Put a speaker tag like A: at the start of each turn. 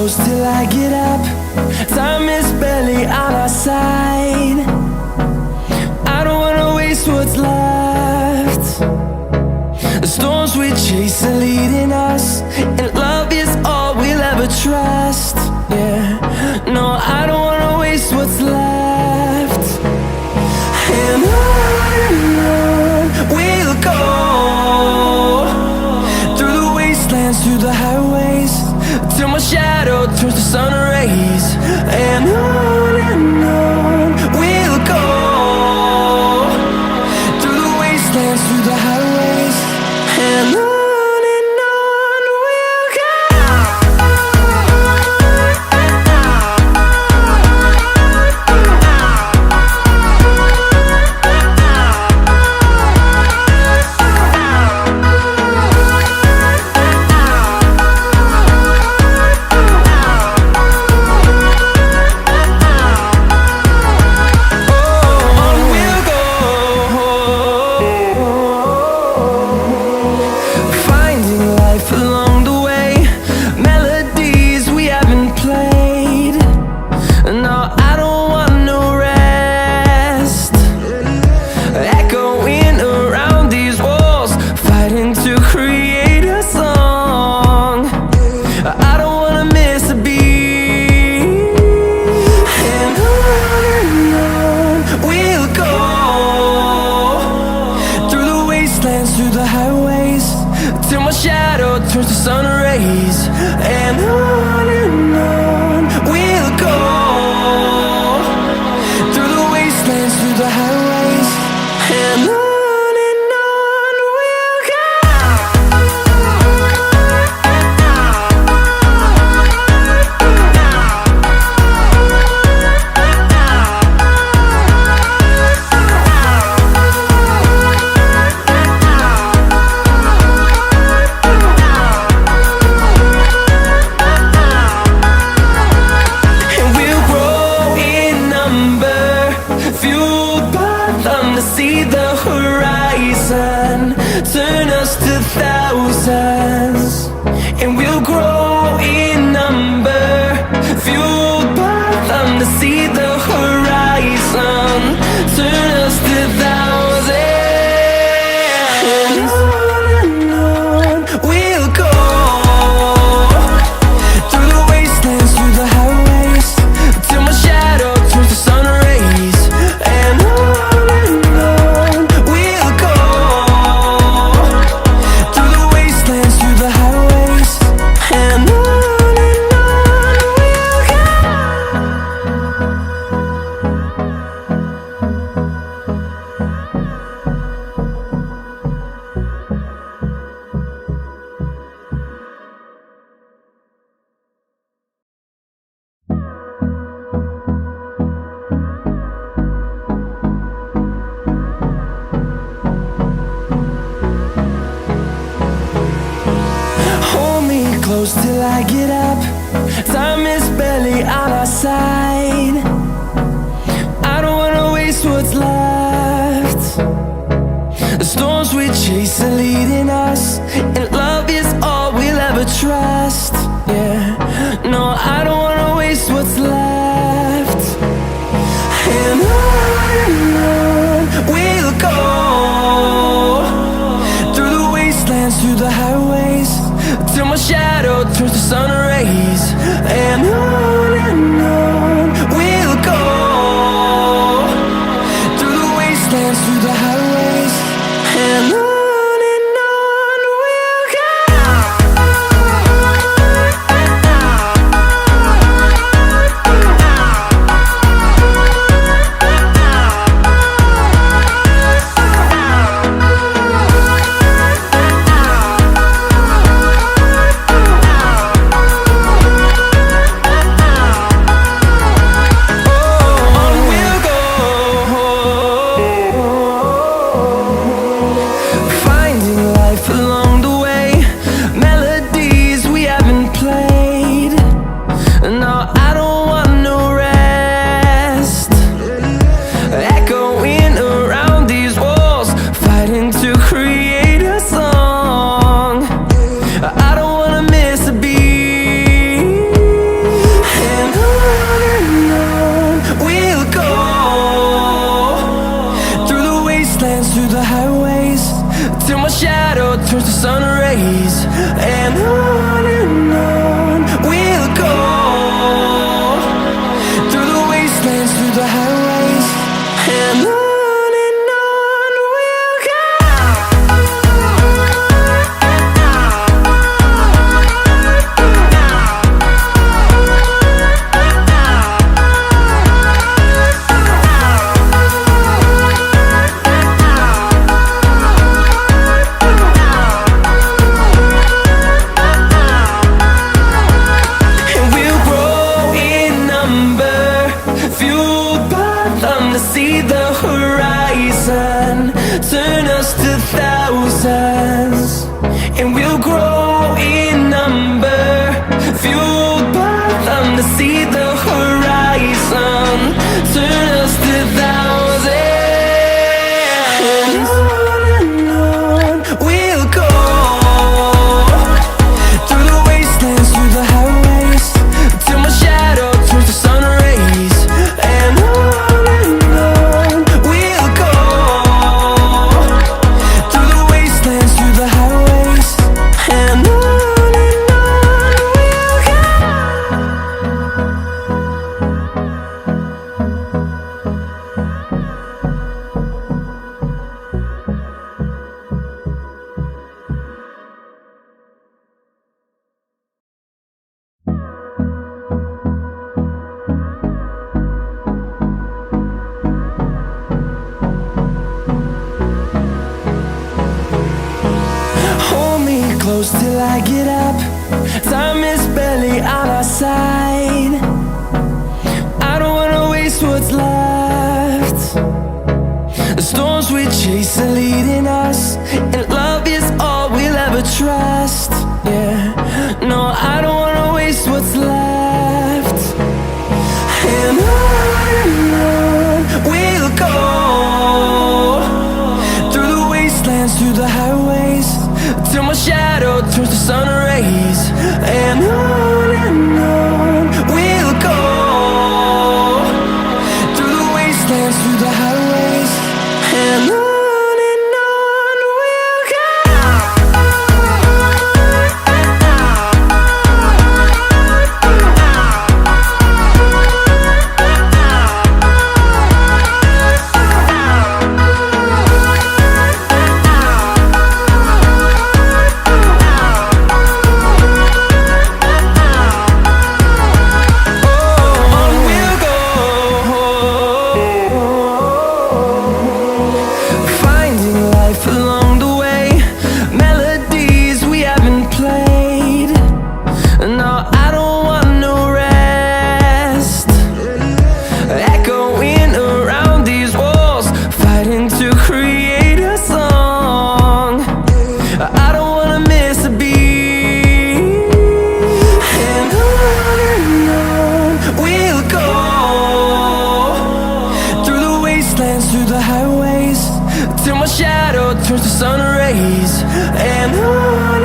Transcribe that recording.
A: close till I get up. Time is barely on our side. I don't wanna waste what's left. The storms we chase are leading us, and love is all we'll ever trust. Yeah, no, I don't wanna waste what's left. And on we'll go, through the wastelands, through the highways, till my shadow turns to sun rays. And on we'll go, through the wastelands, through the highways, and on. Through the highways, till my shadow turns to sun rays. And on we'll go, through the wastelands, through the highways, and on. See the horizon turn us to thousands, and we'll grow in number, fueled by them to see the horizon turn us to thousands. And on we'll go, through the wastelands, through the highways, till my shadow turns to sun rays. And on close till I get up. Time is barely on our side. I don't wanna waste what's left. The storms we chase are leading us, and love is all we'll ever trust. Yeah, no, I don't wanna waste what's left. And on we'll go, through the wastelands, through the highways, till my shadow turns to sun rays. And on to see the horizon, turn us to thousands, and we'll grow in number, fueled by them to see the horizon, turn us to thousands, and on we'll go, through the wastelands, through the highways, till my shadow turns to sun rays, and on we'll go, through the wastelands, through the highways, and on we'll go. Hold me close till I get up. Time is barely on our side. I don't wanna waste what's left. The storms we chase are leading us, and love is all we'll ever trust. Yeah, no, I don't wanna waste what's left. And on we'll go, through the wastelands, through the highways, till my shadow turns to sun rays, and on we'll go, through the wastelands, through the highways, and on we'll go. Finding life along the way, melodies we haven't played. No, I don't want no rest. Echoing around these walls, fighting to create a song. I don't wanna miss a beat. And on we'll go, through the wastelands, through the highways, till my shadow turns to sun rays, and on